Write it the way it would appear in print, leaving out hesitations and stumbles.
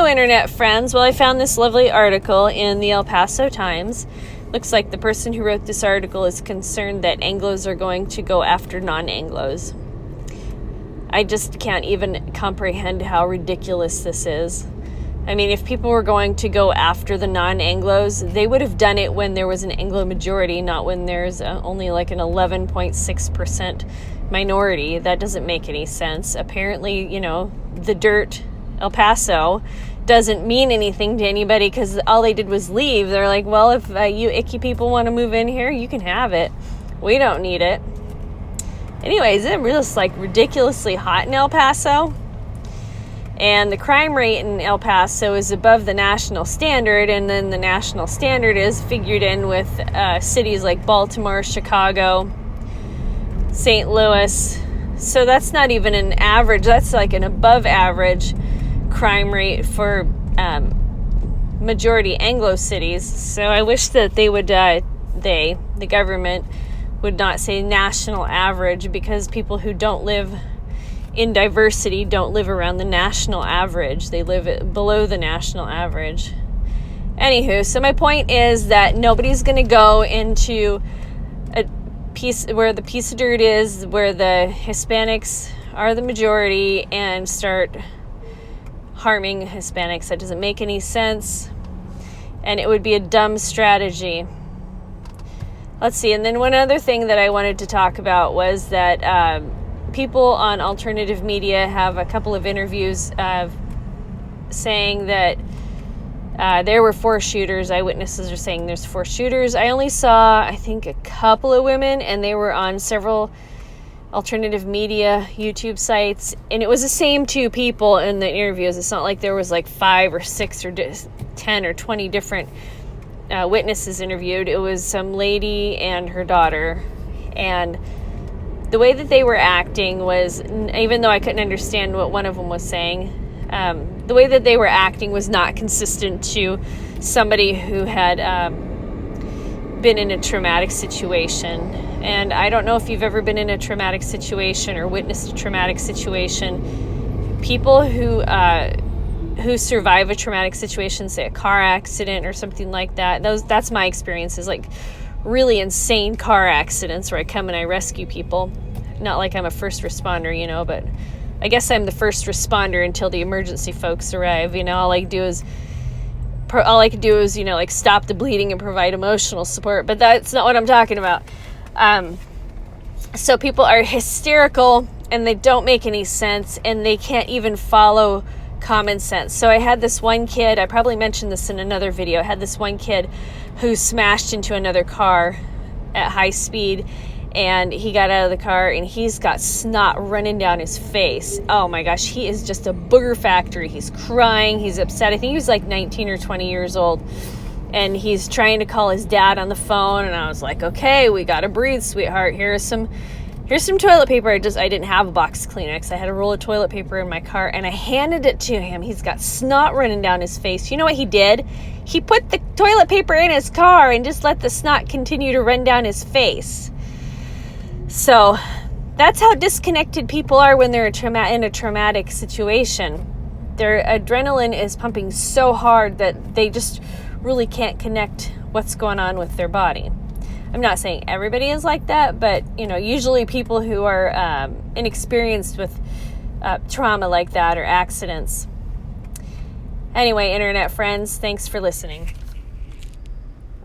Hello, Internet friends. Well, I found this lovely article in the El Paso Times. Looks like the person who wrote this article is concerned that Anglos are going to go after non-Anglos. I just can't even comprehend how ridiculous this is. I mean, if people were going to go after the non-Anglos, they would have done it when there was an Anglo majority, not when there's only like an 11.6% minority. That doesn't make any sense. Apparently, the dirt, El Paso, doesn't mean anything to anybody because all they did was leave. They're like, well, if you icky people want to move in here, you can have it. We don't need it. Anyways, it's like ridiculously hot in El Paso. And the crime rate in El Paso is above the national standard, and then the national standard is figured in with cities like Baltimore, Chicago, St. Louis. So that's not even an average, that's like an above average crime rate for majority Anglo cities. So I wish that they would, the government, would not say national average, because people who don't live in diversity don't live around the national average. They live below the national average. Anywho, so my point is that nobody's going to go into a piece where the piece of dirt is, where the Hispanics are the majority, and start harming Hispanics. That doesn't make any sense, and it would be a dumb strategy. Let's see, and then one other thing that I wanted to talk about was that people on alternative media have a couple of interviews saying that there were 4 shooters. Eyewitnesses are saying there's 4 shooters. I only saw, I think, a couple of women, and they were on several alternative media YouTube sites, and it was the same 2 people in the interviews. It's not like there was like 5 or 6 or 10 or 20 different witnesses interviewed. It was some lady and her daughter, and the way that they were acting was, even though I couldn't understand what one of them was saying, the way that they were acting was not consistent to somebody who had been in a traumatic situation. And I don't know if you've ever been in a traumatic situation or witnessed a traumatic situation. People who survive a traumatic situation, say a car accident or something like that, that's my experiences, like really insane car accidents where I come and I rescue people. Not like I'm a first responder, but I guess I'm the first responder until the emergency folks arrive. All I can do is like stop the bleeding and provide emotional support, but that's not what I'm talking about. So people are hysterical, and they don't make any sense, and they can't even follow common sense. So I had this one kid, I probably mentioned this in another video, I had this one kid who smashed into another car at high speed, and he got out of the car and he's got snot running down his face. Oh my gosh, he is just a booger factory. He's crying, he's upset. I think he was like 19 or 20 years old, and he's trying to call his dad on the phone, and I was like, okay, we gotta breathe, sweetheart. Here's some toilet paper. I didn't have a box Kleenex. I had a roll of toilet paper in my car, and I handed it to him. He's got snot running down his face. You know what he did? He put the toilet paper in his car and just let the snot continue to run down his face. So that's how disconnected people are when they're in a traumatic situation. Their adrenaline is pumping so hard that they just really can't connect what's going on with their body. I'm not saying everybody is like that, but usually people who are inexperienced with trauma like that or accidents. Anyway, Internet friends, thanks for listening.